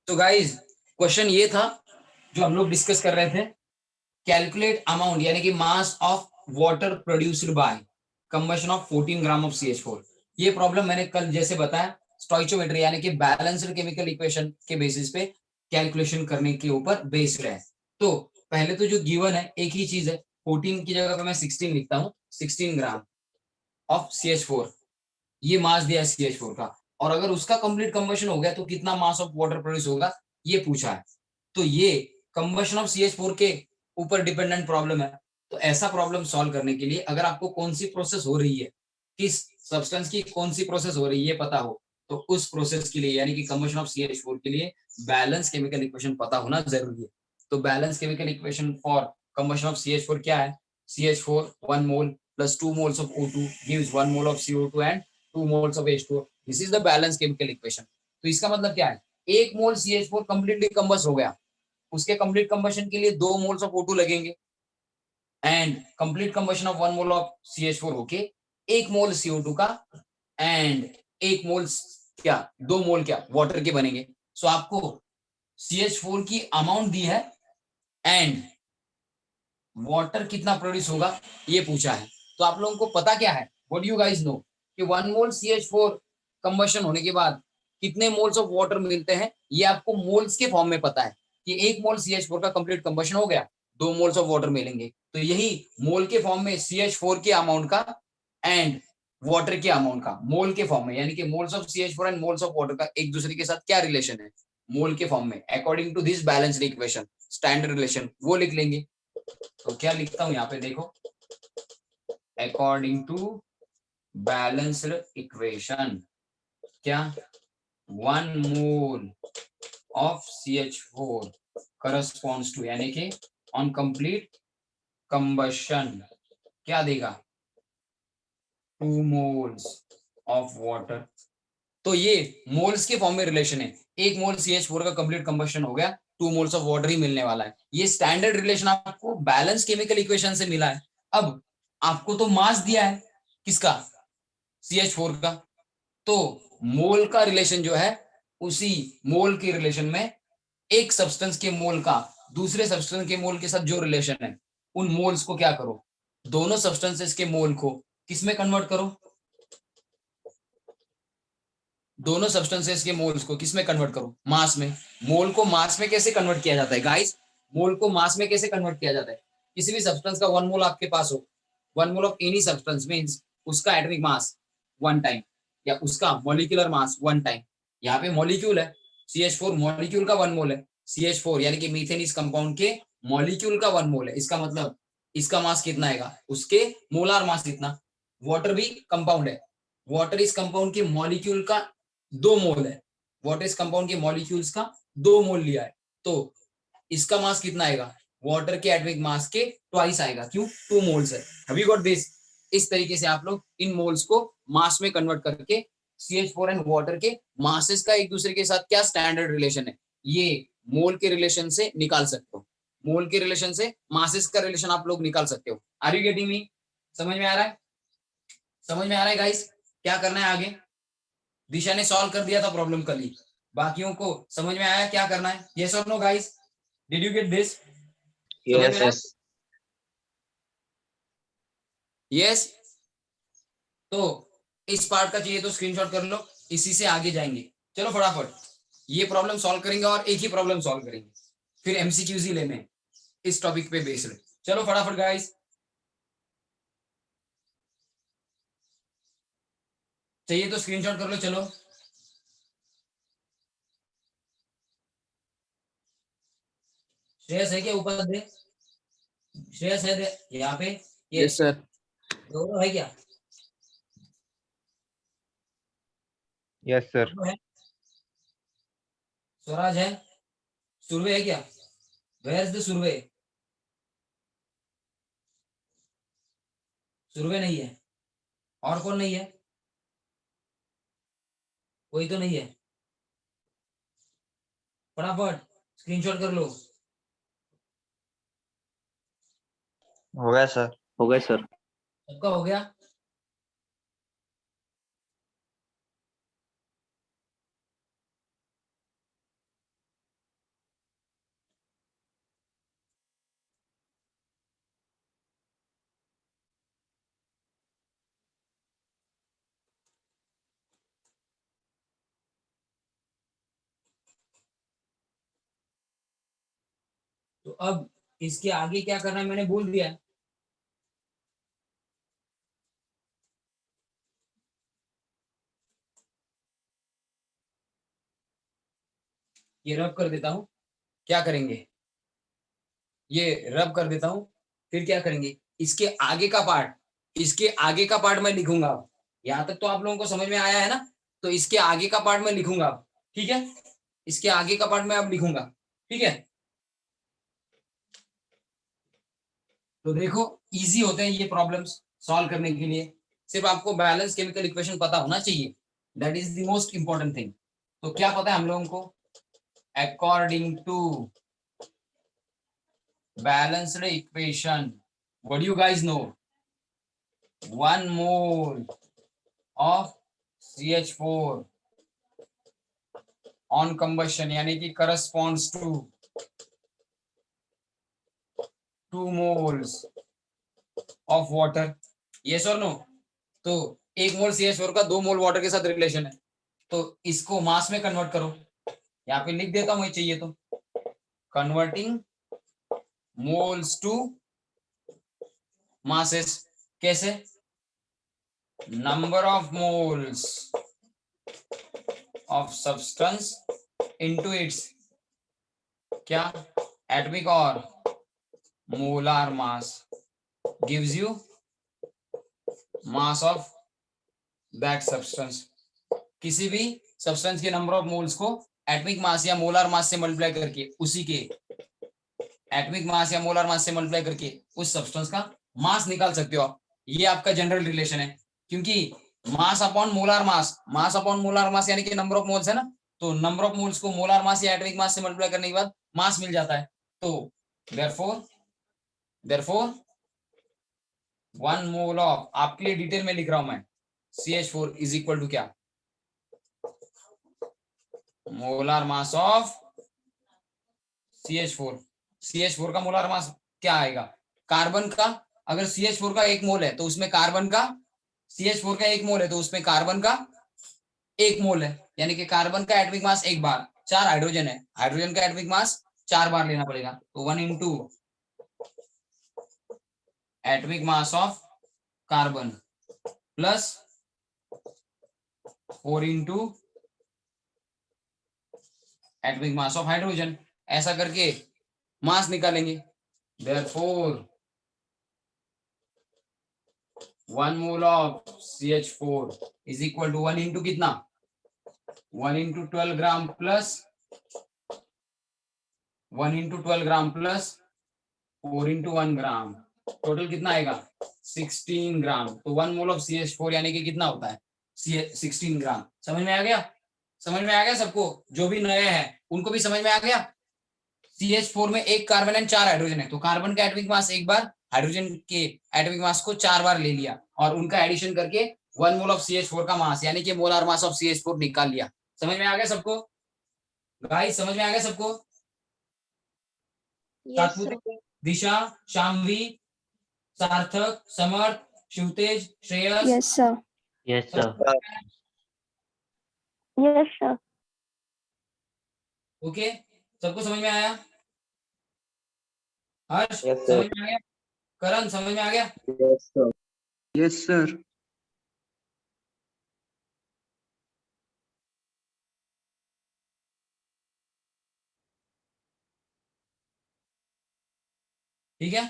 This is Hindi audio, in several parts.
तो गाइज क्वेश्चन ये था जो हम लोग डिस्कस कर रहे थे, कैलकुलेट अमाउंट यानी कि मास of water produced by combustion of 14 gram of CH4। ये प्रॉब्लम मैंने कल जैसे बताया स्टोइचियोमेट्री यानी कि बैलेंस्ड केमिकल इक्वेशन के बेसिस पे कैलकुलेशन करने के ऊपर बेस्ड है। तो पहले तो जो गिवन है एक ही चीज है, 14 की जगह पे मैं 16 लिखता हूँ, 16 ग्राम ऑफ CH4, ये मास दिया है CH4 का, और अगर उसका कंप्लीट कंबशन हो गया तो कितना मास ऑफ वाटर प्रोड्यूस होगा ये पूछा है। तो ये कंबशन ऑफ CH4 के ऊपर डिपेंडेंट प्रॉब्लम है। तो ऐसा प्रॉब्लम सॉल्व करने के लिए अगर आपको कौन सी प्रोसेस हो रही है, किस सब्सटेंस की कौन सी प्रोसेस हो रही है ये पता हो, तो उस प्रोसेस के लिए यानी कि कंबशन ऑफ CH4 के लिए बैलेंस केमिकल इक्वेशन पता होना जरूरी है। तो balance chemical equation for combustion of CH4 क्या है? CH4 1 mole plus 2 moles of O2 gives 1 mole of CO2 and 2 moles of H2O. This is the balanced chemical equation. तो इसका मतलब क्या है? 1 मोल CH4 completely combust हो गया, उसके कंप्लीट कंबशन के लिए 2 मोल्स ऑफ O2 लगेंगे and complete combustion of 1 mole of CH4 होके 1 मोल CO2 का एंड 1 मोल क्या 2 मोल क्या वाटर के बनेंगे। सो आपको CH4 की अमाउंट दी है एंड वाटर कितना प्रोड्यूस होगा ये पूछा है। तो आप लोगों को पता क्या है, what do you guys know कि 1 मोल CH4 कंबशन होने के बाद कितने मोल्स ऑफ वाटर मिलते हैं, ये आपको मोल्स के फॉर्म में पता है कि 1 मोल CH4 का कंप्लीट कंबशन हो गया, 2 मोल्स ऑफ वाटर मिलेंगे। तो यही मोल के फॉर्म में CH4 के अमाउंट का एंड वाटर के अमाउंट का मोल के फॉर्म में, यानी कि moles of CH4 and moles of water का एक दूसरे के साथ क्या रिलेशन है, मोल के फॉर्म में according to this balanced equation standard relation वो लिख लेंगे। तो क्या लिखता हूं यहाँ पे देखो, अकॉर्डिंग टू बैलेंस्ड इक्वेशन क्या 1 mole of CH4 corresponds to यानी कि ऑन कंप्लीट कंबशन क्या देगा 2 मोल्स ऑफ वाटर। तो ये मोल्स के फॉर्म में रिलेशन है, 1 मोल CH4 का कंप्लीट कंबशन हो गया, 2 मोल्स ऑफ वाटर ही मिलने वाला है। ये स्टैंडर्ड रिलेशन आपको बैलेंस केमिकल इक्वेशन से मिला है। अब आपको तो मास दिया है किसका, CH4 का, तो मोल का रिलेशन जो है उसी मोल के रिलेशन में एक सब्सटेंस के मोल का दूसरे सब्सटेंस के मोल के साथ जो रिलेशन है उन मोल्स को क्या करो, दोनों सब्सटेंसेस के मोल को किसमें कन्वर्ट करो, दोनों सब्सटेंसेस के मोल्स को किसमें कन्वर्ट करो, मास में। मोल को मास में कैसे कन्वर्ट किया जाता है गाइस, मोल को मास में कैसे कन्वर्ट किया जाता है, किसी भी सब्सटेंस का 1 मोल आपके पास हो, 1 mole of any substance means उसका एटॉमिक मास 1 टाइम या उसका मॉलिक्यूलर मास 1 टाइम। यहाँ पे मॉलिक्यूल है CH4, मॉलिक्यूल का 1 मोल है CH4 यानी कि मीथेन इस कंपाउंड के मॉलिक्यूल का 1 मोल है। इसका मतलब इसका मास कितना आएगा, उसके मोलार मास कितना। वाटर भी कंपाउंड है, वाटर इस कंपाउंड के मॉलिक्यूल का 2 मोल है, वाटर इस कंपाउंड के मॉलिक्यूल्स का 2 मोल लिया है, तो इसका मास कितना आएगा, वाटर के एटॉमिक मास के ट्वाइस आएगा, क्यों 2 मोल्स है। Have you got this. इस तरीके से आप लोग इन मोल्स को मास में कन्वर्ट करके CH4 एंड वाटर के मासेस का एक दूसरे के साथ क्या स्टैंडर्ड रिलेशन है ये मोल के रिलेशन से निकाल सकते हो, मोल के रिलेशन से मासेस का रिलेशन आप लोग निकाल सकते हो। आर यू गेटिंग मी, समझ में आ रहा है, समझ में आ रहा है गाइस, क्या करना है आगे। दिशा ने सॉल्व कर दिया था प्रॉब्लम कल ही, बाकियों को समझ में आया क्या करना है, यस और no guys, did you get this, समझ में यस आया, यस यस। तो इस पार्ट का चाहिए तो स्क्रीनशॉट कर लो, इसी से आगे जाएंगे। चलो फटाफट ये प्रॉब्लम सॉल्व करेंगे और एक ही प्रॉब्लम सॉल्व करेंगे, फिर MCQs ही लेने इस टॉपिक पे बेस्ड। चलो फटाफट गाइस, चाहिए तो स्क्रीनशॉट कर लो। चलो श्रेयस है क्या ऊपर दे, श्रेयस है यहाँ पे, यस यस, सर दोनों है क्या, यस सर दोनों है, स्वराज है, सुरवे है क्या, where is the survey, survey नहीं है, और कौन नहीं है, कोई तो नहीं है, फटाफट स्क्रीनशॉट कर लो। हो गया सर हो गए सर। सबका हो गया, तो अब इसके आगे क्या करना है मैंने बोल दिया। ये रब कर देता हूं, क्या करेंगे, ये रब कर देता हूं, फिर क्या करेंगे, इसके आगे का पार्ट, इसके आगे का पार्ट मैं लिखूंगा। यहां तक तो आप लोगों को समझ में आया है ना। तो इसके आगे का पार्ट मैं लिखूंगा, ठीक है, इसके आगे का पार्ट मैं अब लिखूंगा, ठीक है। तो देखो इजी होते हैं ये प्रॉब्लम्स सॉल्व करने के लिए, सिर्फ आपको बैलेंस केमिकल इक्वेशन पता होना चाहिए, that is the most important thing. तो क्या पता है हम लोगों को, according to balanced equation, what do you guys know, 1 mole of CH4 on combustion यानी कि corresponds to 2 moles of water, yes or no। तो 1 मोल CH4 का 2 मोल वाटर के साथ रिलेशन है, तो इसको मास में कन्वर्ट करो, यहाँ पे लिख देता हूं ये चाहिए तो, कन्वर्टिंग मोल्स टू मासेस, कैसे, number of moles of substance into its क्या, एटॉमिक और molar mass gives you mass of that substance. किसी भी सब्सटेंस के नंबर ऑफ मोल्स को एटॉमिक मास या मोलार मास से मल्टीप्लाई करके, उसी के एटॉमिक मास या मोलार मास से मल्टीप्लाई करके उस सब्सटेंस का मास निकाल सकते हो आप। ये आपका जनरल रिलेशन है, क्योंकि mass upon molar mass, mass upon molar mass यानी कि नंबर ऑफ मोल्स है ना, तो नंबर ऑफ मोल्स को मोलार मास या एटॉमिक मास से मल्टीप्लाई करने के बाद मास मिल जाता है। तो देयरफॉर 1 मोल ऑफ, आपके लिए डिटेल में लिख रहा हूं मैं, CH4 इज इक्वल टू क्या, molar mass of CH4। CH4 का मोलार मास क्या आएगा, कार्बन का, अगर CH4 का 1 मोल है तो उसमें कार्बन का, CH4 का 1 मोल है तो उसमें कार्बन का 1 मोल है, यानी कि कार्बन का एटॉमिक मास 1 बार, 4 हाइड्रोजन है, हाइड्रोजन का एटॉमिक मास 4 बार लेना पड़ेगा, तो 1 × atomic mass of carbon plus 4 × atomic mass of hydrogen, ऐसा करके मास निकालेंगे। Therefore 1 mole of CH4 is equal to 1 × कितना, 1 × 12 gram plus 1 × 12 gram plus 4 × 1 gram, total कितना आएगा 16 ग्राम। तो 1 मोल ऑफ CH4 यानी कि कितना होता है 16 ग्राम। समझ में आ गया, समझ में आ गया सबको, जो भी नया है उनको भी समझ में आ गया। CH4 में 1 कार्बन एंड 4 हाइड्रोजन है, तो कार्बन का एटॉमिक मास 1 बार, हाइड्रोजन के एटॉमिक मास को 4 बार ले लिया और उनका एडिशन करके 1 मोल ऑफ CH4 का मास यानी कि मोलार मास ऑफ CH4 निकाल लिया। समझ में आ गया सबको गाइस, समझ में आ गया सबको। Yes sir. Disha, Shamvi, Sarthak, Samarth, Shivtej, Shreyas, yes sir. Yes sir. Yes sir. Okay, सबको समझ में आया, हर्ष Yes, sir. समझ में आ गया, करण समझ में आ गया। Yes, sir. Yes, sir. ठीक है,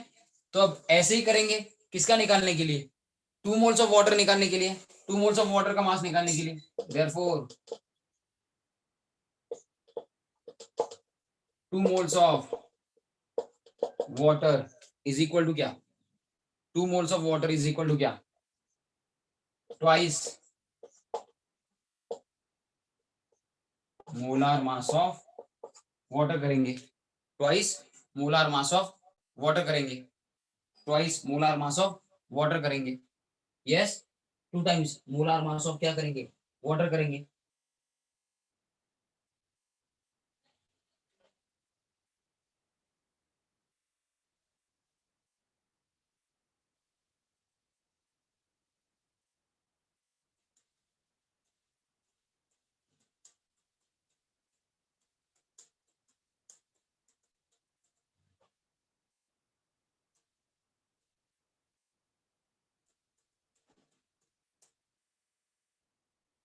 तो अब ऐसे ही करेंगे, किसका निकालने के लिए, 2 मोल्स ऑफ वाटर निकालने के लिए, 2 मोल्स ऑफ वाटर का मास निकालने के लिए। Therefore 2 moles of water is equal to क्या, 2 moles of water is equal to क्या, twice molar mass of water करेंगे, twice molar mass of water करेंगे, twice molar mass of water करेंगे, yes 2 times molar mass of क्या करेंगे, वाटर करेंगे।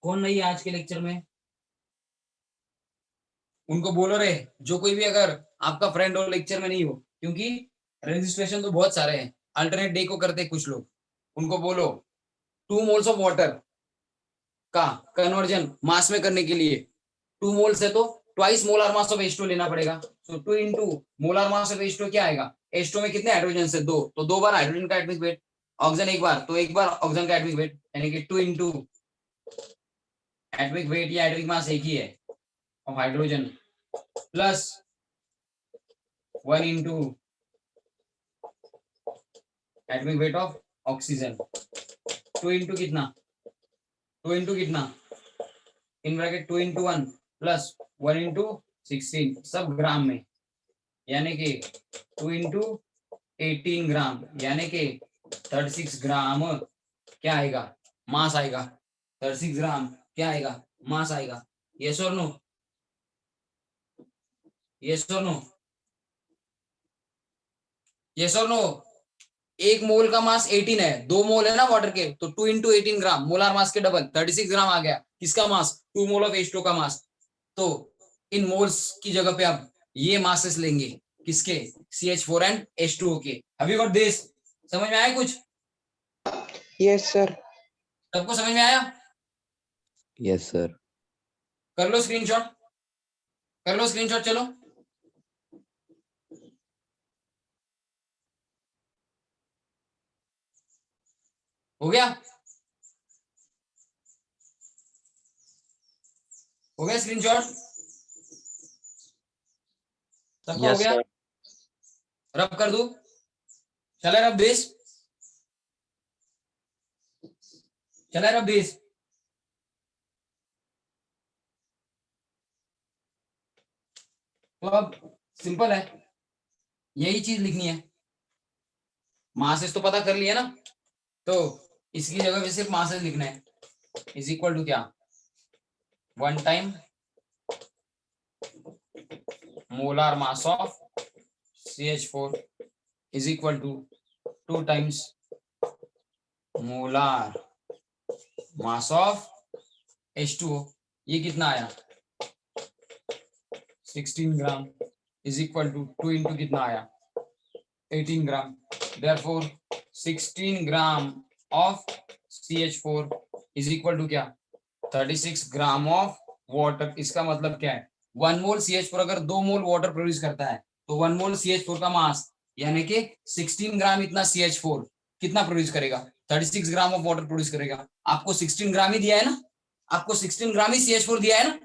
कौन नहीं है आज के लेक्चर में? उनको बोलो रे, जो कोई भी अगर आपका फ्रेंड हो लेक्चर में नहीं हो, क्योंकि रजिस्ट्रेशन तो बहुत सारे हैं, अल्टरनेट डे को करते हैं कुछ लोग, उनको बोलो 2 मोल्स ऑफ वाटर का कन्वर्जन मास में करने के लिए 2 मोल्स है तो twice molar mass of H2 लेना पड़ेगा। सो 2 into molar mass of H2 क्या आएगा? H2 में कितने हाइड्रोजन है? 2, तो 2 बार हाइड्रोजन का एटॉमिक वेट, ऑक्सीजन एक बार, तो एक बार ऑक्सीजन का एटॉमिक वेट, यानी कि 2 इंटू एटॉमिक वेट या एटॉमिक मास एक ही है of hydrogen plus 1 into atomic weight of oxygen, 2 into कितना, 2 इंटू कितना, in bracket 2 into 1 plus 1 into 16, सब ग्राम में, यानी कि 2 इंटू 18 ग्राम, यानी कि 36 ग्राम क्या आएगा? मास आएगा। 36 ग्राम क्या आएगा? मास आएगा। यस और नो? यस और नो? यस और नो? 1 मोल का मास 18 है, 2 मोल है ना वाटर के, तो 2 इंटू 18 ग्राम, मोलार मास के डबल 36 ग्राम आ गया। किसका मास? 2 मोल ऑफ H2 का मास। तो इन मोल्स की जगह पे आप ये मासेस लेंगे, किसके? CH4 एंड H2O के। Have you got this? समझ में आया कुछ? Yes sir. सबको समझ में आया? Yes sir. कर लो स्क्रीनशॉट, कर लो स्क्रीनशॉट, चलो। हो गया? हो गया स्क्रीनशॉट? सबको हो यस गया? सर। रब कर दूं? चले रब दिस? चले रब दिस? तो अब सिंपल है, यही चीज लिखनी है। मासेस तो पता कर लिया ना, तो इसकी जगह पे सिर्फ मासेस लिखना है। इज इक्वल टू क्या? 1 time molar mass of CH4 is equal to 2 times molar mass of H2O। ये कितना आया? 16 gram is equal to 2 into कितना आया? 18 gram. Therefore 16 gram of CH4 is equal to क्या? 36 ग्राम ऑफ वाटर। इसका मतलब क्या है? 1 मोल CH4 अगर 2 मोल वाटर प्रोड्यूस करता है, तो 1 मोल CH4 का मास यानी कि 16 ग्राम इतना CH4 कितना प्रोड्यूस करेगा? 36 ग्राम ऑफ वाटर प्रोड्यूस करेगा। आपको 16 ग्राम ही दिया है ना, आपको 16 ग्राम ही CH4 दिया है ना,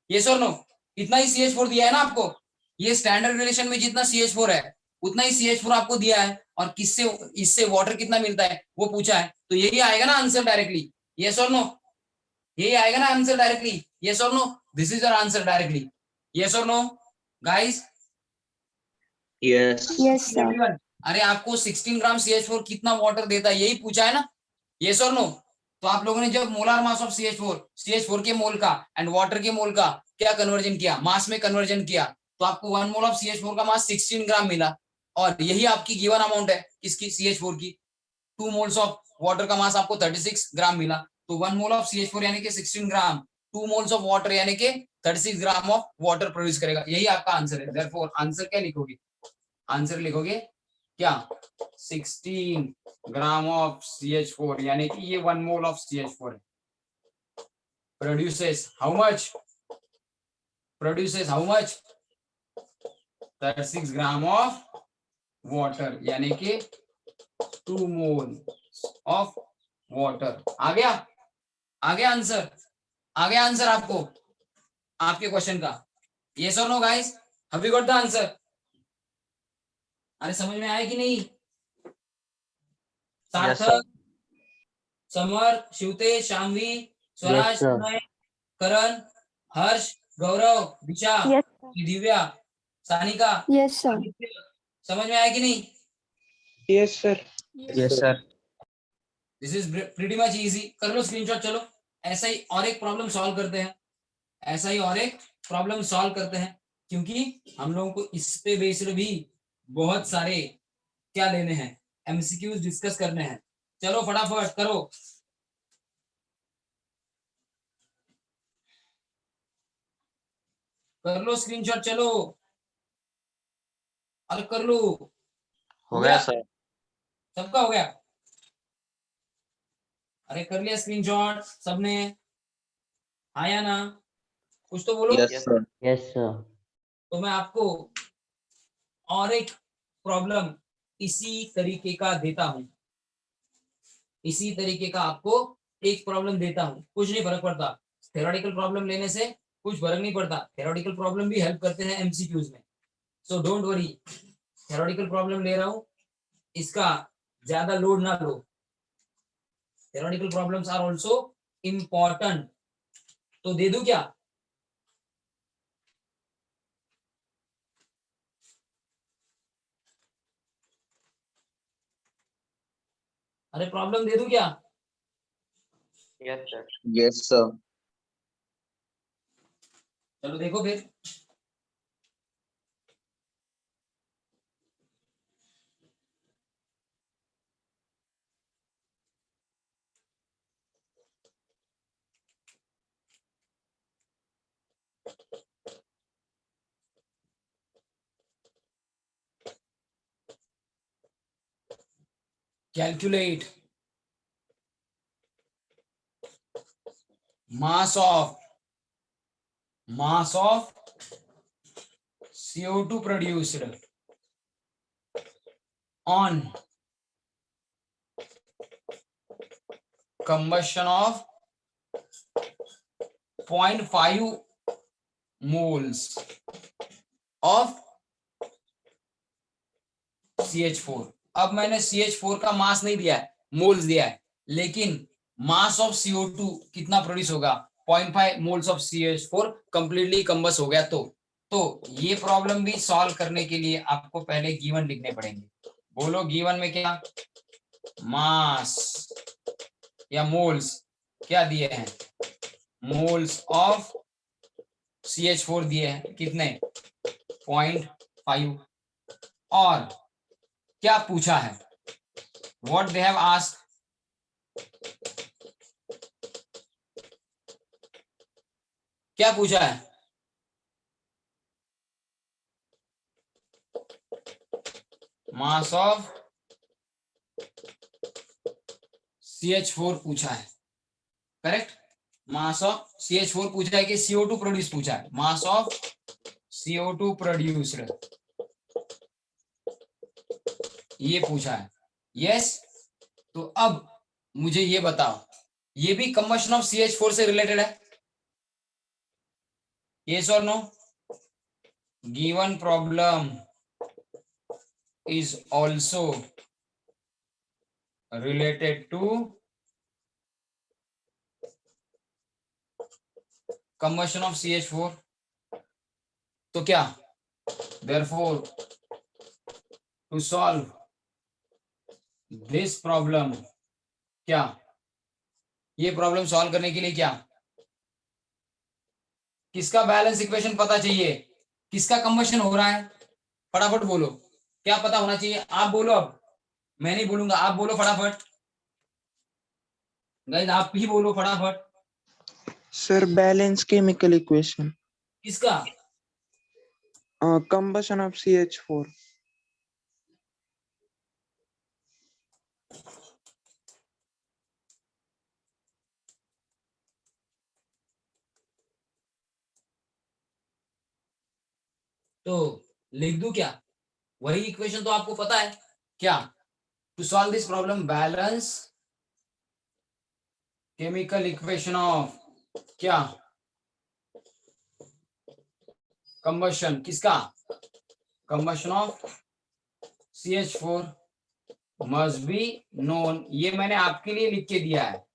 यस और नो? इतना ही CH4 दिया है ना आपको। ये स्टैंडर्ड रिलेशन में जितना CH4 है उतना ही CH4 आपको दिया है, और किससे इससे वाटर कितना मिलता है वो पूछा है, तो यही आएगा ना आंसर डायरेक्टली, यस और नो? यही आएगा ना आंसर डायरेक्टली, यस और no? This is your answer directly, yes और no guys? Yes yes sir. अरे आपको 16 ग्राम CH4 कितना वाटर देता है यही पूछा है ना, यस और नो? तो आप लोगों ने जब मोलार मास ऑफ CH4 के मोल का एंड वाटर के मोल का क्या कन्वर्जन किया? मास में कन्वर्जन किया, तो आपको 1 मोल ऑफ CH4 का मास 16 ग्राम मिला, और यही आपकी गिवन अमाउंट है किसकी? CH4 की। 2 मोल्स ऑफ वाटर का मास आपको 36 ग्राम मिला, तो 1 मोल ऑफ CH4 यानी कि 16 ग्राम, 2 मोल्स ऑफ वाटर यानी कि 36 ग्राम ऑफ वाटर प्रोड्यूस करेगा। यही आपका आंसर है। देयरफॉर आंसर क्या लिखोगे? आंसर लिखोगे क्या? 16 ग्राम ऑफ CH4, यानी कि ये 1 मोल ऑफ CH4 है, produces how much? Produces how much? 36 gram of water, यानी कि 2 मोल ऑफ वाटर। आ गया? आ गया आंसर? आ गया आंसर आपको आपके क्वेश्चन का? यस और no guys? Have you got the answer? अरे समझ में आया कि नहीं? Yes sir. Sarthak, Samar, Shivtej, Shamvi, Swaraj, sir. Tanay, Karan, Harsh, Gaurav, Disha, yes Divya, Sanika, yes sir. Aditya, समझ में आया कि नहीं? Yes sir. Yes sir. This is pretty much easy. कर लो स्क्रीनशॉट, चलो। ऐसा ही और एक प्रॉब्लम सॉल्व करते हैं, ऐसा ही और एक प्रॉब्लम सॉल्व करते हैं, क्योंकि हम लोगों को इस पे बेस्ड भी बहुत सारे क्या लेने हैं, MCQs डिस्कस करने हैं। चलो फटाफट करो। कर लो स्क्रीनशॉट, चलो अरे कर लो। हो गया सर। सबका हो गया? अरे कर लिया स्क्रीनशॉट सबने? हाँ या ना? कुछ तो बोलो। Yes sir. Yes, sir. तो मैं आपको और एक प्रॉब्लम इसी तरीके का देता हूं, इसी तरीके का आपको एक प्रॉब्लम देता हूं। कुछ नहीं फर्क पड़ता, थ्योरेटिकल प्रॉब्लम लेने से कुछ फर्क नहीं पड़ता, थ्योरेटिकल प्रॉब्लम भी हेल्प करते हैं एमसीक्यूज में। So don't worry, theoretical problem ले रहा हूं, इसका ज्यादा लोड ना लो। Theoretical problems are also important. तो दे दूं क्या? अरे प्रॉब्लम दे दूं क्या? Yes sir. Yes sir. चलो देखो फिर। Calculate mass of CO2 produced on combustion of 0.5 moles of CH4। अब मैंने CH4 का मास नहीं दिया है, मोल्स दिया है, लेकिन मास ऑफ CO2 कितना प्रोड्यूस होगा? 0.5 मोल्स ऑफ CH4 कंप्लीटली कंबस हो गया। तो ये प्रॉब्लम भी सॉल्व करने के लिए आपको पहले गिवन लिखने पड़ेंगे। बोलो गिवन में क्या? मास या मोल्स क्या दिए हैं? मोल्स ऑफ CH4 दिए हैं, कितने? 0.5। और क्या पूछा है? What they have asked? क्या पूछा है? मास ऑफ CH4 पूछा है, करेक्ट? मास ऑफ CH4 पूछा है कि CO2 प्रोड्यूस पूछा है? मास ऑफ CO2 प्रोड्यूस्ड ये पूछा है। यस। तो अब मुझे ये बताओ, ये भी कंबशन ऑफ CH4 से रिलेटेड है? यस और no? Given problem is also related to combustion of CH4। तो क्या? therefore to solve this problem, क्या ये प्रॉब्लम सॉल्व करने के लिए क्या? किसका बैलेंस इक्वेशन पता चाहिए? किसका कंबशन हो रहा है? फटाफट बोलो, क्या पता होना चाहिए? आप बोलो, अब मैं नहीं बोलूंगा, आप बोलो फटाफट। गाइस आप ही बोलो फटाफट। सर बैलेंस केमिकल इक्वेशन, किसका? Combustion of CH4। तो लिख दूं क्या? वही इक्वेशन तो आपको पता है क्या? To solve this problem balance chemical equation of क्या? कंबशन, किसका? Combustion of CH4 must be known. ये मैंने आपके लिए लिख के दिया है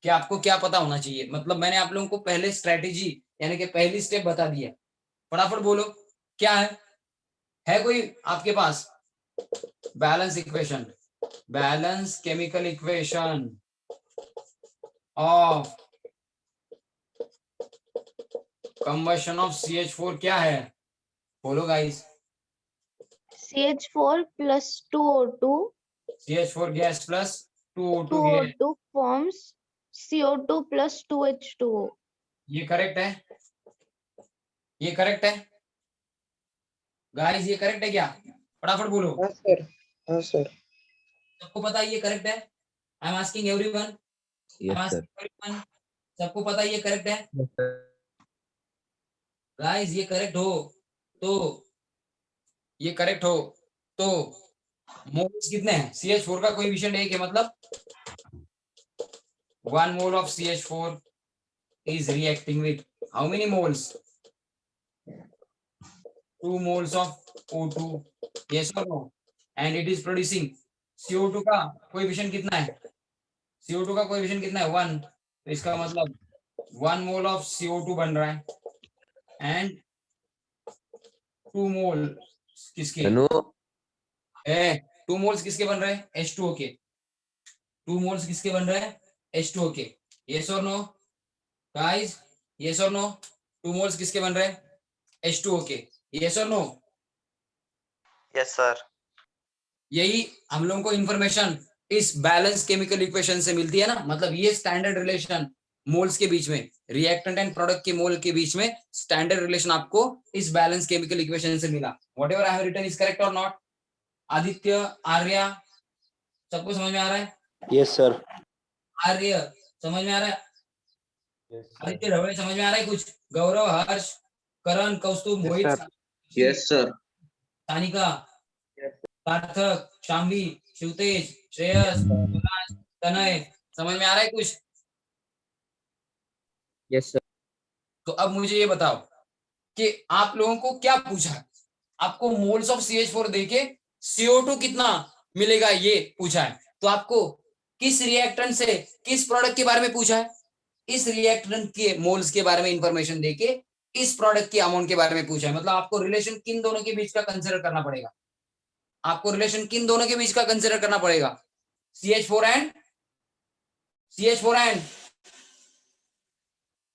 कि आपको क्या पता होना चाहिए। मतलब मैंने आप लोगों को पहले स्ट्रेटेजी यानी कि पहली स्टेप बता दिया। फटाफट बोलो क्या है कोई आपके पास? Balance equation, balance chemical equation of combustion of CH4 क्या है? बोलो guys. CH4 plus 2O2, CH4 gas plus 2O2 gas, 2O2 forms CO2 plus 2H2O. ये करेक्ट है? ये करेक्ट है गाइस? ये करेक्ट है क्या? फटाफट बोलो। हाँ सर, हाँ सर। सबको पता है ये करेक्ट है? I am asking everyone, I am Yes, sir. Asking everyone, सबको पता है ये करेक्ट है? गाइस ये करेक्ट हो तो, ये करेक्ट हो तो मोल्स कितने हैं? CH4 का कोएफिशिएंट 1 है, मतलब 1 mole of CH4 is reacting with how many moles? 2 moles of O2, yes or no? And it is producing CO2 का कोएफिशिएंट कितना है? CO2 का कोएफिशिएंट कितना है? 1। तो इसका मतलब 1 मोल ऑफ CO2 बन रहा है एंड 2 मोल किसके? Anu, 2 मोल्स किसके बन रहे हैं? H2O के। 2 मोल्स किसके बन रहे हैं? H2O के। यस और नो गाइस? यस और नो? 2 मोल्स किसके बन रहे हैं? H2O के। यस और नो? Yes sir. यही हम लोगों को इंफॉर्मेशन इस बैलेंस केमिकल इक्वेशन से मिलती है ना, मतलब ये स्टैंडर्ड रिलेशन मोल्स के बीच में, रिएक्टेंट एंड प्रोडक्ट के मोल के बीच में स्टैंडर्ड रिलेशन आपको इस बैलेंस केमिकल इक्वेशन से मिला। Whatever I have written is correct और नॉट? आदित्य, आर्या, सबको समझ में आ रहा है? yes, sir. आर्य समझ में आ रहा है? आदित्य, रवि समझ में आ रहा है कुछ? Gaurav, Harsh, Karan, Kaustubh, Yes, Mohit, sir. Yes sir. Sanika, Sarthak, Shambhavi, Shivtej, Shreyas, Kailash, तनय, समझ में आ रहा है कुछ? Yes, sir. तो अब मुझे ये बताओ कि आप लोगों को क्या पूछा है? आपको मोल्स ऑफ CH4 देके CO2 कितना मिलेगा ये पूछा है। तो आपको किस रिएक्टेंट से किस प्रोडक्ट के बारे में पूछा है? इस रिएक्टेंट के मोल्स के बारे में इंफॉर्मेशन देके इस प्रोडक्ट के अमाउंट के बारे में पूछा है। मतलब आपको रिलेशन किन दोनों के बीच का कंसीडर करना पड़ेगा? आपको रिलेशन किन दोनों के बीच का कंसीडर करना पड़ेगा? CH4 एंड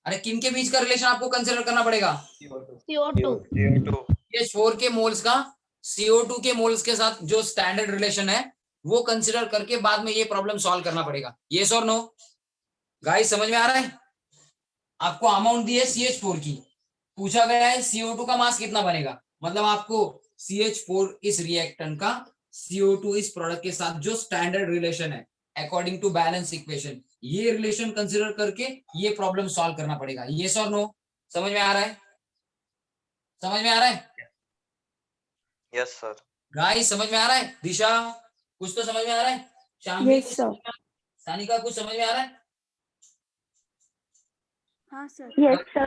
अरे किन के बीच का रिलेशन आपको कंसीडर करना पड़ेगा? CO2. CH4 के मोल्स का CO2 के मोल्स के साथ जो स्टैंडर्ड रिलेशन है वो कंसीडर करके बाद में ये प्रॉब्लम सॉल्व करना पड़ेगा। यस और नो गाइस? समझ में आ रहा है? आपको अमाउंट दी है CH4 की, पूछा गया है CO2 का मास कितना बनेगा, मतलब आपको CH4 इस रिएक्टेंट का CO2 इस प्रोडक्ट के साथ जो स्टैंडर्ड रिलेशन है अकॉर्डिंग टू बैलेंस इक्वेशन, ये रिलेशन कंसीडर करके ये प्रॉब्लम सॉल्व करना पड़ेगा। यस और नो? समझ में आ रहा है? समझ में आ रहा है यस सर। गाइस? समझ में आ रहा है? दिशा कुछ तो समझ में आ रहा है? शाम्भी Yes, sir. सानिका कुछ समझ में आ रहा है? हाँ सर. Yes, sir.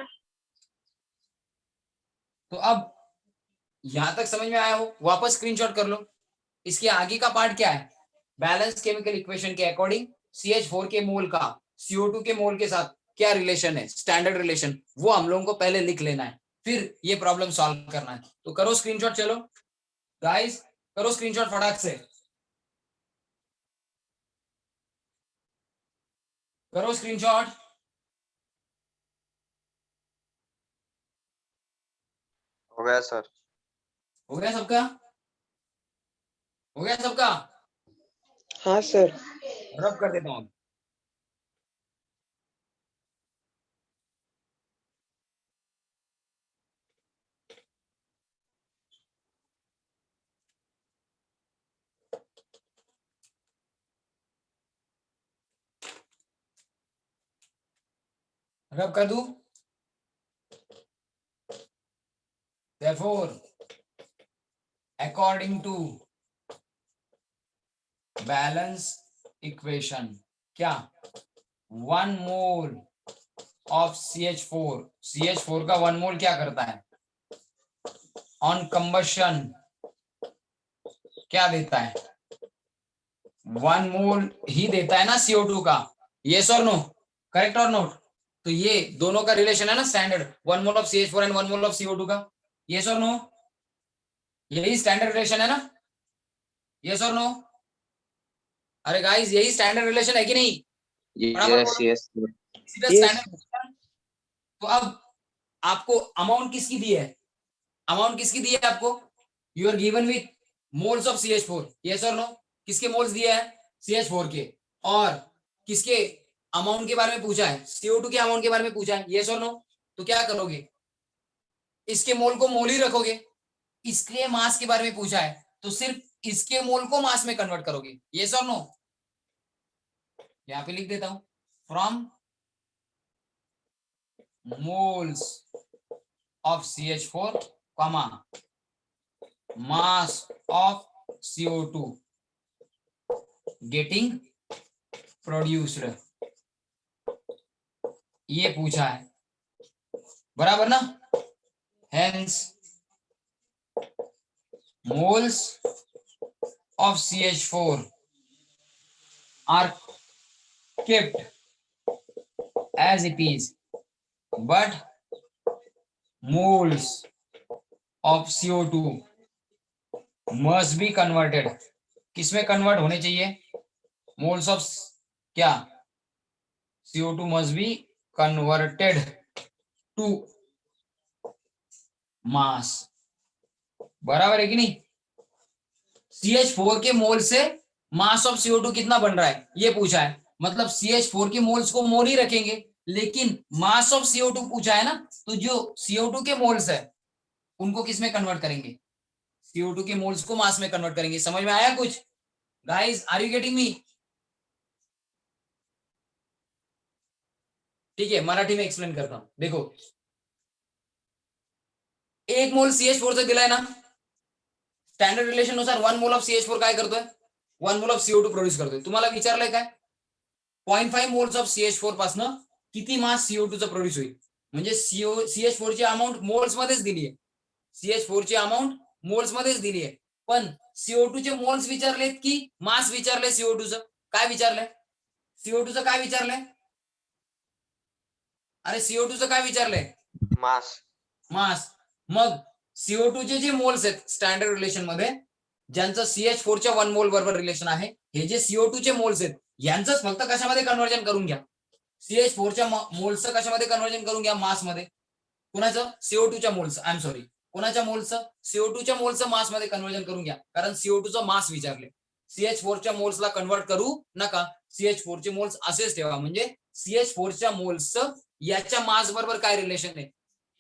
तो अब यहां तक समझ में आया हो? वापस स्क्रीनशॉट कर लो। इसके आगे का पार्ट क्या है? बैलेंस केमिकल इक्वेशन के अकॉर्डिंग CH4 के मोल का CO2 के मोल के साथ क्या रिलेशन है, स्टैंडर्ड रिलेशन, वो हम लोगों को पहले लिख लेना है, फिर ये प्रॉब्लम सॉल्व करना है। तो करो स्क्रीनशॉट, चलो गाइस करो स्क्रीनशॉट फटाक से, करो स्क्रीनशॉट। हो गया सर। हो गया सबका? हो गया सबका? हाँ सर। रब कर देता हूं। रब कर दूं? Therefore, according to balance equation, क्या 1 मोल ऑफ CH4 का 1 मोल क्या करता है ऑन कंबशन? क्या देता है? 1 मोल ही देता है ना CO2 का। यस और नो? करेक्ट और नोट? तो ये दोनों का रिलेशन है ना standard, 1 mole of CH4 and 1 mole of CO2 का। यस और नो? यही स्टैंडर्ड रिलेशन है ना? यस और नो? अरे गाइस यही स्टैंडर्ड रिलेशन है कि नहीं? Yes yes Yes. तो अब आपको अमाउंट किसकी दी है? अमाउंट किसकी दी है आपको? You are given with moles of CH4। Yes और नो? किसके मोल्स दिए हैं? CH4 के। और किसके अमाउंट के बारे में पूछा है? CO2 के अमाउंट के बारे में पूछा है। यस और नो? तो क्या करोगे? इसके मोल को मोल ही रखोगे, इसके मास के बारे में पूछा है तो सिर्फ इसके मोल को मास में कन्वर्ट करोगे, यस और नो। यहां पे लिख देता हूं, from moles of CH4, comma mass of CO2 getting produced, ये पूछा है, बराबर ना। Hence moles of CH4 are kept as it is, but moles of CO2 must be converted. किसमें कन्वर्ट होने चाहिए? moles of क्या? CO2 must be converted to mass. बराबर है कि नहीं? CH4 के मोल से मास ऑफ CO2 कितना बन रहा है ये पूछा है, मतलब CH4 के मोल्स को मोल ही रखेंगे, लेकिन मास ऑफ CO2 पूछा है ना, तो जो CO2 के मोल्स है उनको किस में कन्वर्ट करेंगे? CO2 के मोल्स को मास में कन्वर्ट करेंगे। समझ में आया कुछ guys? Are you getting me? ठीक है, मराठी में एक्सप्लेन करता हूं। देखो, एक मोल CH4 से दिलाय ना, स्टँडर्ड रिलेशन नुसार 1 मोल ऑफ CH4 काय करतोय? 1 मोल ऑफ CO2 प्रोड्यूस करतोय। तुम्हाला विचारलंय काय? 0.5 मोल्स ऑफ CH4 पासनं किती मास CO2 चा प्रोड्यूस होईल? म्हणजे CH4 ची अमाउंट मोल्स मध्येच दिली आहे, CH4 ची अमाउंट मोल्स मध्येच दिली आहे, पण CO2 चे मोल्स विचारलेत की मास विचारले? CO2 चं काय विचारलंय? CO2 चं काय विचारलंय? अरे CO2 चं काय विचारलंय? मास. मास. मग CO2 चे जे मोल्स आहेत स्टँडर्ड रिलेशन मध्ये, ज्यांचं CH4 च्या 1 मोल बरोबर रिलेशन आहे, हे जे CO2 चे मोल्स आहेत यांचंच फक्त कशामध्ये कन्व्हर्जन करून घ्या? CH4 च्या मोल्सचं कशामध्ये कन्व्हर्जन करून घ्या? मास मध्ये. कुणाचं? CO2 च्या मोल्स, आय एम सॉरी, कोणाच्या मोल्सचं? CO2 च्या मोल्सचं मास मध्ये कन्व्हर्जन करून घ्या, कारण CO2 चा मास विचारले. CH4 च्या मोल्सला कन्व्हर्ट करू नका, CH4 चे मोल्स असेच ठेवा. म्हणजे CH4 च्या मोल्सचं याच्या मास बरोबर काय रिलेशन आहे,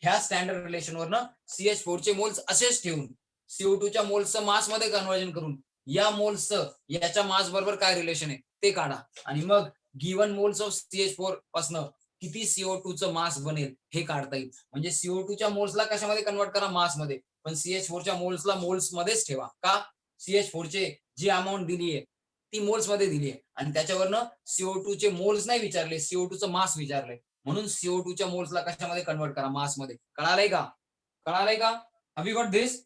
ह्या स्टँडर्ड रिलेशन वरनं CH4 चे मोल्स असेच ठेवून CO2 च्या मोल्सचं मास मध्ये कन्व्हर्जन करून या मोल्सचं याच्या मास बरोबर काय रिलेशन आहे ते काढा, आणि मग गिवन मोल्स ऑफ CH4 पासनं किती CO2 चं मास बनेल हे काढता येईल. म्हणजे CO2 च्या मोल्सला कशामध्ये कन्वर्ट करा? मास मध्ये, पण CH4 च्या मोल्सला मोल्स मध्येच ठेवा. का? CH4 चे जी अमाऊंट दिली आहे ती मोल्स मध्ये दिली आहे, आणि त्याच्यावरनं CO2 चे मोल्स नाही विचारले, CO2 चं मास विचारले, म्हणून CO2 च्या मोल्सला कशामध्ये कन्वर्ट करा? मास मध्ये. कळालंय का? कळालंय का? Have you got this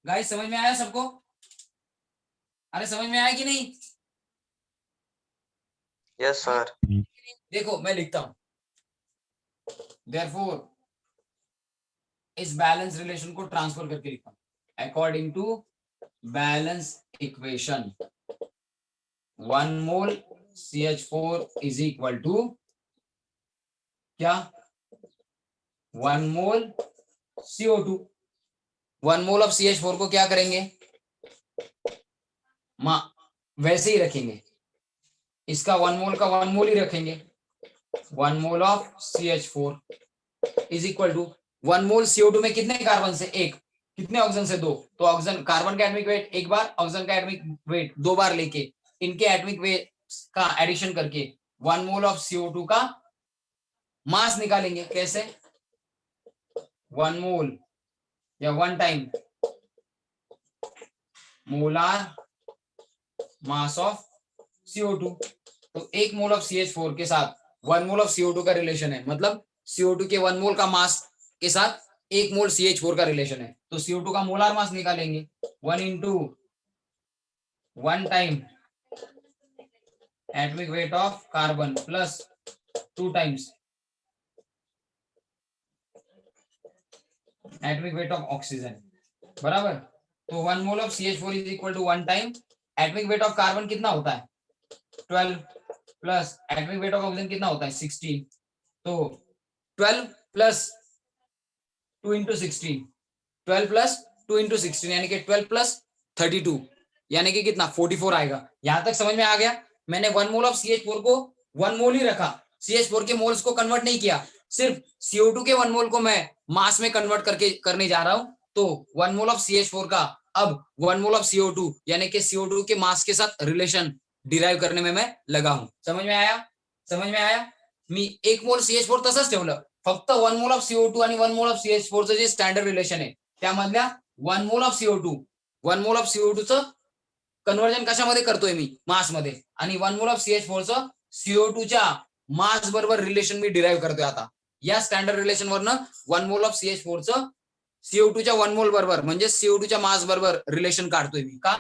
guys? समझ में आया सबको? अरे समझ में आया कि नहीं? Yes sir. देखो मैं लिखता हूं, therefore इस बैलेंस रिलेशन को ट्रांसफर करके लिखता हूं, according to balance equation 1 mole CH4 is equal to क्या? 1 mole CO2. 1 mole of CH4 को क्या करेंगे? वैसे ही रखेंगे, इसका 1 मोल का 1 मोल ही रखेंगे. 1 mole of CH4 is equal to 1 mole CO2 में कितने कार्बन से? 1. कितने ऑक्सीजन से? 2. तो ऑक्सीजन, कार्बन का एटॉमिक वेट एक बार, ऑक्सीजन का एटॉमिक वेट 2 बार लेके इनके एटॉमिक वेट का एडिशन करके 1 मोल ऑफ CO2 का मास निकालेंगे. कैसे? 1 मोल या 1 time molar mass of CO2. तो 1 मोल ऑफ CH4 के साथ 1 मोल ऑफ CO2 का रिलेशन है, मतलब CO2 के 1 मोल का मास के साथ 1 मोल CH4 का रिलेशन है. तो CO2 का मोलार मास निकालेंगे 1 into 1 time atomic weight of carbon plus 2 times atomic weight of oxygen. बराबर? तो 1 mole of CH4 is equal to 1 time atomic weight of carbon कितना होता है? 12 plus atomic weight of oxygen कितना होता है? 16. तो 12 प्लस 2 इंटू 16, 12 प्लस 2 इंटू 16 यानी कि 12 प्लस 32 यानी कि कितना? 44 आएगा. यहां तक समझ में आ गया? मैंने 1 मोल ऑफ CH4 को 1 मोल ही रखा, CH4 के मोल्स को कन्वर्ट नहीं किया, सिर्फ CO2 के 1 मोल को मैं मास में कन्वर्ट करके करने जा रहा हूं, तो 1 मोल ऑफ CH4 का अब 1 मोल ऑफ CO2 यानी कि CO2 के मास के साथ रिलेशन डिराइव करने में मैं लगा हूं. समझ में आया? समझ में आया? मी 1 मोल CH4 तसंच ठेवलं, फक्त 1 मोल ऑफ CO2 आणि 1 मोल ऑफ CH4 चं जे स्टँडर्ड रिलेशन आहे त्यामधल्या 1 मोल ऑफ CO2 चं कन्वर्जन कशामध्ये करतोय मी? मास मध्ये. आणि 1 मोल ऑफ CH4 चं CO2 च्या मास बरोबर रिलेशन मी डिराइव्ह करतोय. आता या स्टँडर्ड रिलेशन वरनं 1 मोल ऑफ CH4 चं CO2 च्या 1 मोल बरोबर म्हणजे CO2 च्या मास बरोबर रिलेशन काढतोय मी. का?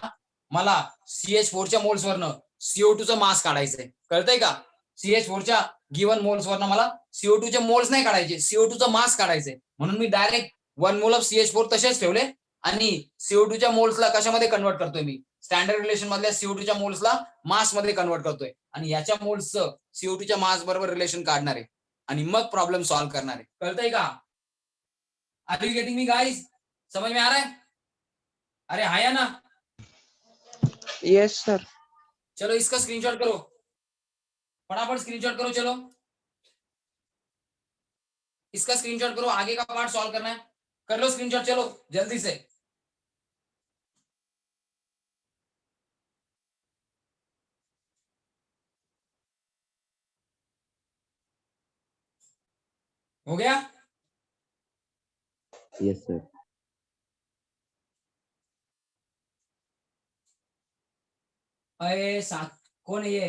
मला CH4 च्या मोल्स वरनं CO2 चं मास काढायचंय. कळतंय का? CH4 च्या गिवन मोल्स वरनं मला CO2 चे मोल्स नाही काढायचे, CO2 चं मास काढायचंय. म्हणून मी डायरेक्ट 1 मोल ऑफ CH4 तसेच ठेवले आणि CO2 च्या मोल्सला कशामध्ये कन्वर्ट करतोय मी? स्टँडर्ड रिलेशन मधल्या CO2 च्या मोल्सला मास मध्ये कन्वर्ट करतोय आणि याच्या मोल्सचं CO2 च्या मास बरोबर रिलेशन काढणार आहे आणि मग प्रॉब्लेम सॉल्व्ह करणार आहे. कळतंय का? Are you getting me guys? समझ में आ रहा है? अरे हाँ या ना? Yes sir. चलो इसका स्क्रीनशॉट करो, फटाफट स्क्रीनशॉट करो. चलो इसका स्क्रीनशॉट करो, आगे का पार्ट सॉल्व करना है. कर लो स्क्रीनशॉट, चलो जल्दी से. हो गया? Yes, sir. अरे सात कोण आहे ये?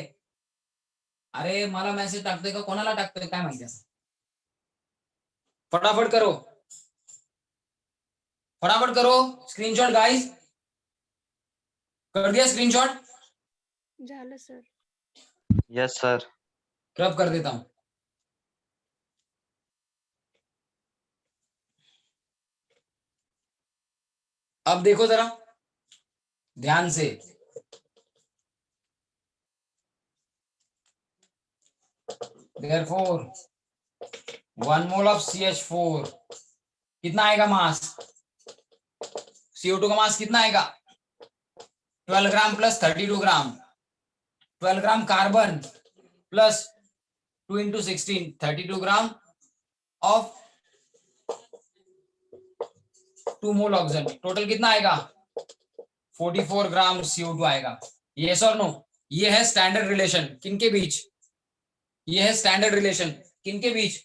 अरे मला मेसेज टाकतोय का कोणाला टाकतोय काय माहिती असं. फटाफट करो, फटाफट करो स्क्रीनशॉट गाइस. कर दिया स्क्रीनशॉट? झालं सर. Yes sir. क्रॉप कर देता हूं. अब देखो जरा ध्यान से. Therefore 1 मोल ऑफ CH4 कितना आएगा मास? CO2 का मास कितना आएगा? 12 gram plus 32 gram. 12 gram carbon plus 2 into 16 32 gram of 2 mole oxygen. Total कितना आएगा? 44 ग्राम CO2 आएगा. यस और नो? ये है स्टैंडर्ड रिलेशन किनके बीच? ये है स्टैंडर्ड रिलेशन किनके बीच?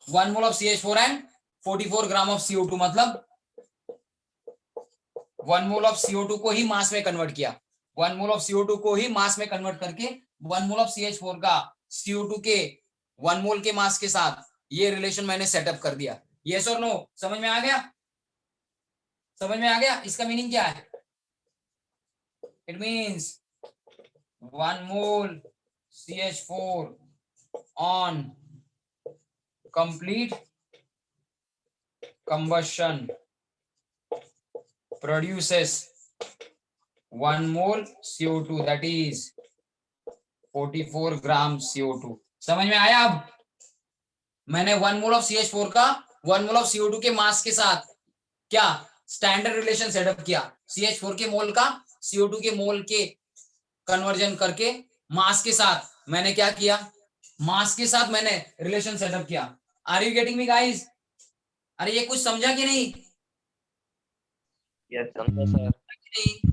1 mole of CH4 and 44 gram of CO2. मतलब 1 मोल ऑफ CO2 को ही मास में कन्वर्ट किया. 1 मोल ऑफ CO2 को ही मास में कन्वर्ट करके 1 मोल ऑफ CH4 का CO2 के 1 मोल के मास के साथ ये रिलेशन मैंने सेटअप कर दिया. यस और नो? समझ में आ गया? समझ में आ गया? इसका मीनिंग क्या है? It means 1 mole CH4 on complete combustion produces 1 mole CO2, that is 44 gram CO2. समझ में आया? अब मैंने 1 मोल ऑफ CH4 का 1 मोल ऑफ CO2 के मास के साथ क्या स्टैंडर्ड रिलेशन सेटअप किया. CH4 के मोल का CO2 के मोल के कन्वर्जन करके मास के साथ मैंने क्या किया? मास के साथ मैंने रिलेशन सेटअप किया. Are you getting me guys? अरे ये कुछ समझा कि नहीं? यस समझा सर. नहीं?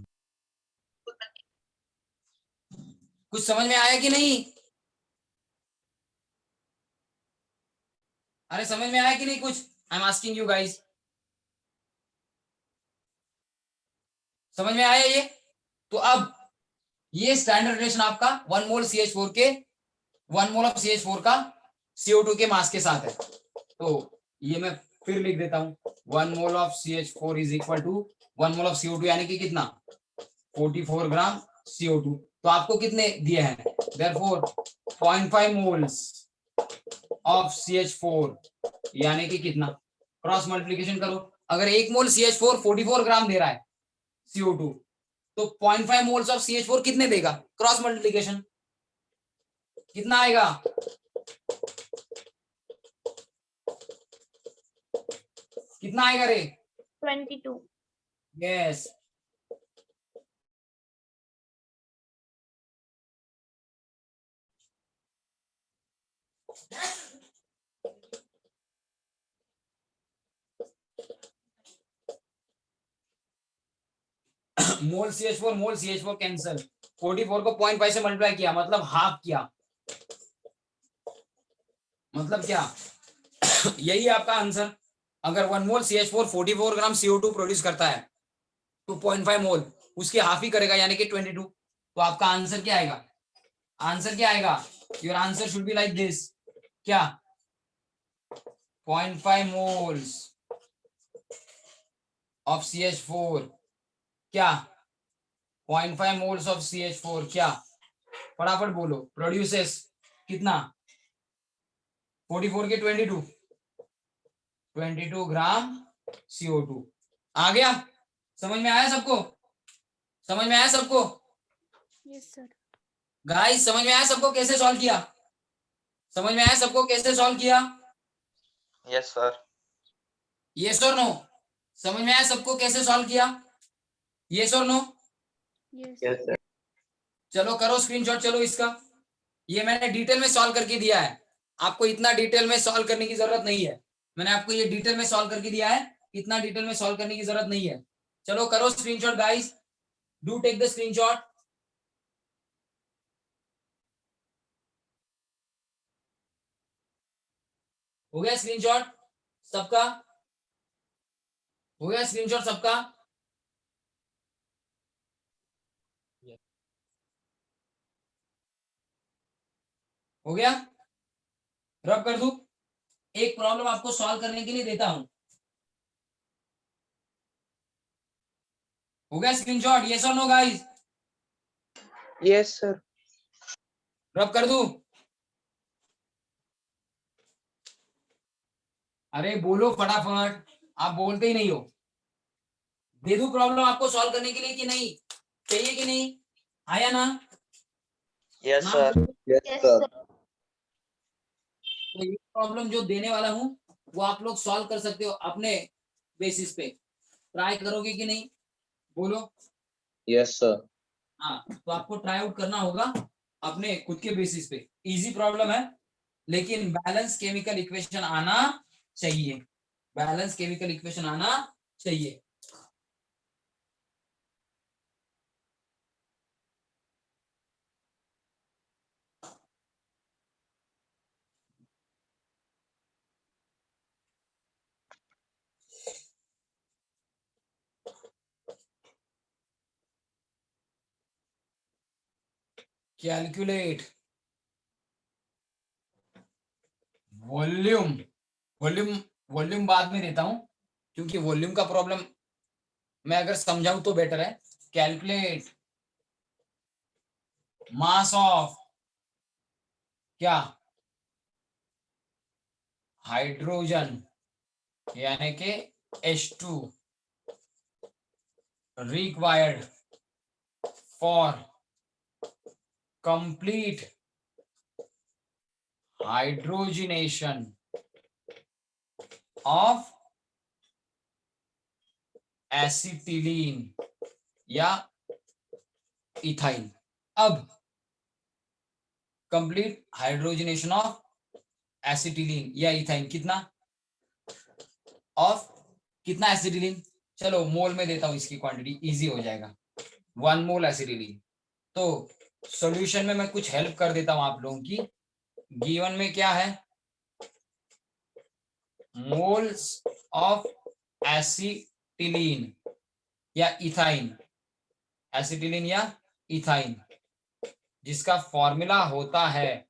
कुछ समझ में आया कि नहीं? अरे समझ में आया कि नहीं कुछ? I am asking you guys. समझ में आया ये? तो अब ये स्टैंडर्ड रिलेशन आपका 1 मोल CH4 के 1 मोल ऑफ CH4 का CO2 के मास के साथ है. तो ये मैं फिर लिख देता हूं. 1 mole of CH4 is equal to 1 mole of CO2 यानी कि कितना? 44 ग्राम CO2. तो आपको कितने दिए हैं? Therefore 0.5 मोल्स ऑफ CH4 यानी कि कितना? क्रॉस मल्टीप्लिकेशन करो. अगर 1 मोल CH4 44 ग्राम दे रहा है CO2 तो 0.5 मोल्स ऑफ CH4 कितने देगा? क्रॉस मल्टीप्लिकेशन कितना आएगा? कितना आएगा रे? 22. यस. मोल CH4 कैंसल, 44 को 0.5 से मल्टीप्लाई किया मतलब हाफ किया, मतलब क्या यही आपका आंसर। अगर 1 मोल CH4 44 ग्राम CO2 प्रोड्यूस करता है तो 0.5 मोल उसके हाफ ही करेगा यानी कि 22। तो आपका आंसर क्या आएगा, आंसर क्या आएगा, your answer should be like this, क्या 0.5 मोल्स ऑफ CH4, क्या 0.5 मोल्स ऑफ CH4 क्या, फटाफट बोलो, प्रोड्यूसेस कितना, 44 के 22 ग्राम CO2। आ गया, समझ में आया सबको, समझ में आया सबको यस सर। गाइस, समझ में आया सबको कैसे सॉल्व किया, समझ में आया सबको कैसे सॉल्व किया, Yes, sir. यस और नो, समझ में आया सबको कैसे सॉल्व किया, यस और नो। Yes Yes, sir. चलो करो स्क्रीनशॉट, चलो इसका, ये मैंने डिटेल में सॉल्व करके दिया है, आपको इतना डिटेल में सॉल्व करने की जरूरत नहीं है, मैंने आपको ये डिटेल में सॉल्व करके दिया है, इतना डिटेल में सॉल्व करने की जरूरत नहीं है। चलो करो screenshot guys, do take the screenshot. हो गया स्क्रीनशॉट सबका, हो गया स्क्रीनशॉट सबका, हो गया, रब कर दूं, एक प्रॉब्लम आपको सॉल्व करने के लिए देता हूं, हो गया स्क्रीनशॉट, यस और नो गाइस, Yes, sir. रब कर दूं, अरे बोलो फटाफट, आप बोलते ही नहीं हो, दे दूं प्रॉब्लम आपको सॉल्व करने के लिए कि नहीं, चाहिए कि नहीं, आया ना, Yes, ना sir. Yes sir. तो ये प्रॉब्लम जो देने वाला हूं वो आप लोग सॉल्व कर सकते हो अपने बेसिस पे, ट्राई करोगे कि नहीं, बोलो। Yes, sir. हाँ, तो आपको ट्राई आउट करना होगा अपने खुद के बेसिस पे, इजी प्रॉब्लम है लेकिन बैलेंस केमिकल इक्वेशन आना चाहिए, बैलेंस केमिकल इक्वेशन आना चाहिए। कैलकुलेट वॉल्यूम, वॉल्यूम वॉल्यूम बाद में देता हूं क्योंकि वॉल्यूम का प्रॉब्लम मैं अगर समझाऊं तो बेटर है। कैलकुलेट मास ऑफ क्या, हाइड्रोजन यानी कि H2 required for complete hydrogenation of acetylene या इथाइल। अब कंप्लीट हाइड्रोजनेशन ऑफ एसिटिलीन या इथाइल कितना, ऑफ कितना एसिटिलीन, चलो मोल में देता हूं इसकी क्वांटिटी, इजी हो जाएगा, 1 मोल एसिटिलीन। तो सॉल्यूशन में मैं कुछ हेल्प कर देता हूं आप लोगों की, गिवन में क्या है, मोल्स ऑफ एसिटिलीन या इथाइन, एसिटिलीन या इथाइन जिसका फॉर्मूला होता है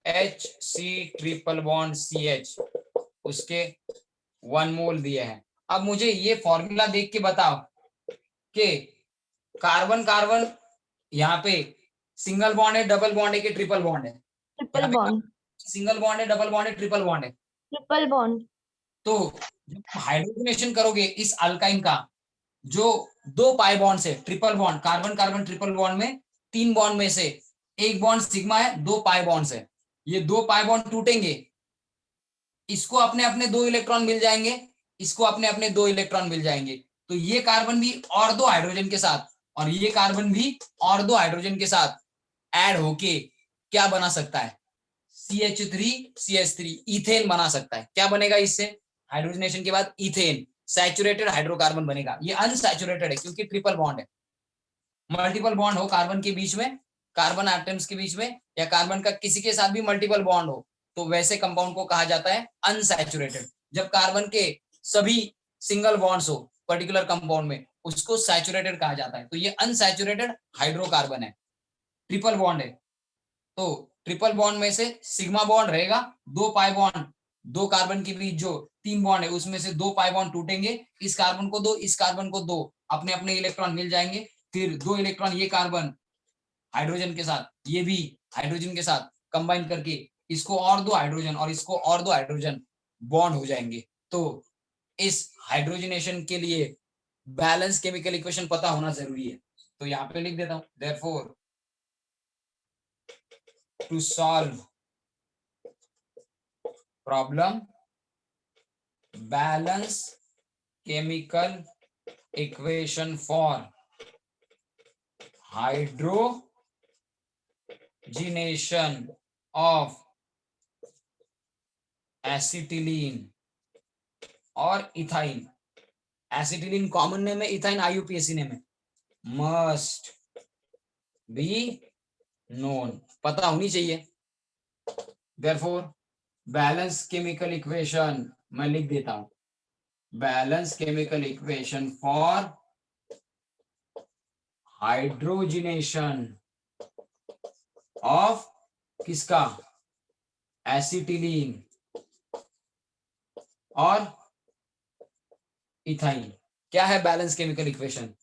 HC≡CH, उसके 1 मोल दिए हैं। अब मुझे ये फॉर्मूला देख के बताओ कि कार्बन कार्बन यहाँ पे सिंगल बॉन्ड है, डबल बॉन्ड है कि ट्रिपल बॉन्ड है, ट्रिपल बॉन्ड। सिंगल बॉन्ड है, डबल बॉन्ड है, ट्रिपल बॉन्ड है। Triple bond. तो जब हाइड्रोजनेशन करोगे इस अल्काइन का, जो 2 पाई बॉन्ड से triple bond, carbon carbon triple bond में 3 बॉन्ड में से एक बॉन्ड सिग्मा है, 2 पाई बॉन्ड है, ये 2 पाई बॉन्ड टूटेंगे, इसको अपने अपने 2 इलेक्ट्रॉन मिल जाएंगे, इसको अपने अपने 2 इलेक्ट्रॉन मिल जाएंगे, तो ये कार्बन भी और 2 हाइड्रोजन के साथ और ये कार्बन भी और 2 हाइड्रोजन के साथ ऐड होके क्या बना सकता है, CH3CH3 इथेन बना सकता है। क्या बनेगा इससे, हाइड्रोजनेशन के बाद इथेन, सैचुरेटेड हाइड्रोकार्बन बनेगा, ये अनसैचुरेटेड है क्योंकि ट्रिपल बॉन्ड है, मल्टीपल बॉन्ड हो कार्बन के बीच में, कार्बन एटम्स के बीच में, या कार्बन का किसी के साथ भी मल्टीपल बॉन्ड हो, तो वैसे कंपाउंड को कहा जाता है अनसैचुरेटेड। जब कार्बन के सभी सिंगल बॉन्ड्स हो पर्टिकुलर कंपाउंड में, उसको सैचुरेटेड कहा जाता है। तो ये अनसैचुरेटेड हाइड्रोकार्बन है, ट्रिपल बॉन्ड है। तो ट्रिपल बॉन्ड में से सिग्मा बॉन्ड रहेगा, 2 पाई बॉन्ड, 2 कार्बन के बीच जो 3 बॉन्ड है उसमें से 2 पाई बॉन्ड टूटेंगे, इस कार्बन को 2, इस कार्बन को 2, अपने अपने इलेक्ट्रॉन मिल जाएंगे। फिर 2 इलेक्ट्रॉन ये कार्बन हाइड्रोजन के साथ, ये भी हाइड्रोजन के साथ कंबाइन करके इसको और 2 हाइड्रोजन और इसको और 2 हाइड्रोजन बॉन्ड हो जाएंगे। तो इस हाइड्रोजनेशन के लिए बैलेंस केमिकल इक्वेशन पता होना जरूरी है। तो यहाँ पे लिख देता हूं, therefore to solve problem balance chemical equation for hydrogenation of acetylene और इथाइन। एसिटिलीन कॉमन नेम है, इथाइन IUPAC नेम है, मस्ट बी नोन, पता होनी चाहिए। Therefore, बैलेंस केमिकल इक्वेशन मैं लिख देता हूं, balance chemical equation for hydrogenation of किसका, एसिटिलीन और इथाइन। क्या है balance chemical equation,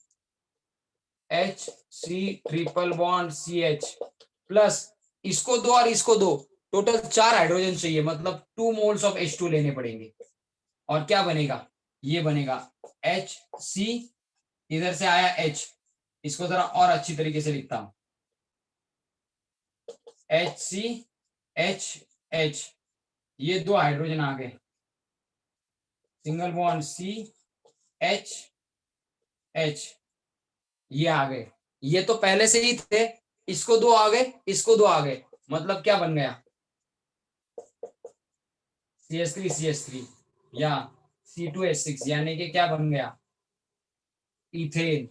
HC triple bond CH plus इसको 2 और इसको 2, टोटल 4 हाइड्रोजन चाहिए, मतलब 2 मोल्स ऑफ H2 लेने पड़ेंगे। और क्या बनेगा, ये बनेगा HC, इधर से आया H, इसको जरा और अच्छी तरीके से लिखता हूं, HCHH, ये 2 हाइड्रोजन आ गए, सिंगल बॉन्ड CHH, ये आ गए। ये तो पहले से ही थे, इसको 2 आ गए, इसको 2 आ गए, मतलब क्या बन गया, CH3 या C2H6, यानी कि क्या बन गया, इथेन।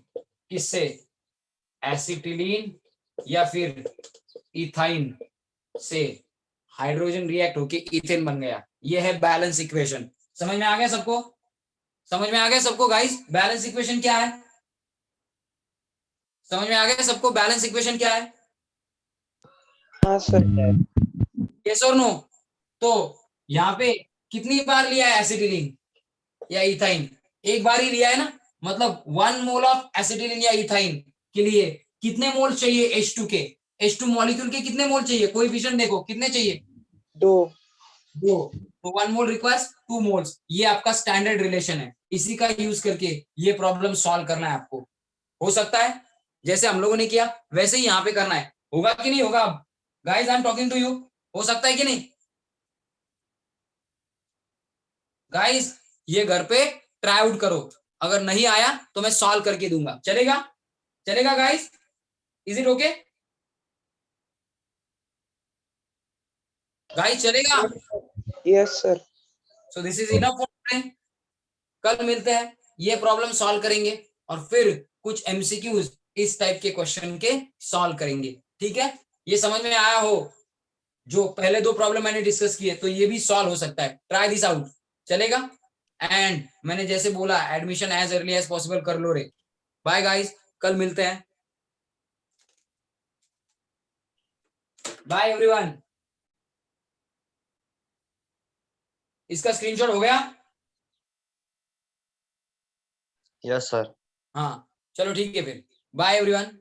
किससे, एसिटिलीन या फिर इथाइन से हाइड्रोजन रिएक्ट होके इथेन बन गया। ये है बैलेंस इक्वेशन। समझ में आ गया सबको, समझ में आ गया सबको गाइस, बैलेंस इक्वेशन क्या है, समझ में आ गया सबको बैलेंस इक्वेशन क्या है, हाँ सर। यस और नो। तो यहाँ पे कितनी बार लिया है एसिटिलीन या इथाइन, एक बार ही लिया है ना, मतलब 1 मोल ऑफ एसिटिलीन या इथाइन के लिए कितने मोल चाहिए H2 के, H2 मॉलिक्यूल के कितने मोल चाहिए, कोएफिशिएंट देखो कितने चाहिए, 2। तो 1 मोल रिक्वायर्स 2 मोल्स। ये आपका स्टैंडर्ड रिलेशन है, इसी का यूज करके ये प्रॉब्लम सॉल्व करना है आपको। हो सकता है जैसे हम लोगों ने किया वैसे ही यहाँ पे करना है, होगा कि नहीं होगा guys, I am talking to you, हो सकता है कि नहीं गाइस, ये घर पे ट्राई आउट करो, अगर नहीं आया तो मैं सॉल्व करके दूंगा, चलेगा, चलेगा guys, is it okay guys, चलेगा। Yes sir. So this is enough for today, कल मिलते हैं, ये प्रॉब्लम सॉल्व करेंगे और फिर कुछ एमसीक्यूज इस टाइप के क्वेश्चन के सॉल्व करेंगे, ठीक है। ये समझ में आया हो, जो पहले 2 प्रॉब्लम मैंने डिस्कस किए, तो ये भी सॉल्व हो सकता है, ट्राई दिस आउट, चलेगा। एंड मैंने जैसे बोला admission as early as possible कर लो रे। बाय गाइस, कल मिलते हैं, बाय एवरीवन। इसका स्क्रीनशॉट हो गया, यस सर। हाँ चलो ठीक है फिर, बाय एवरीवन।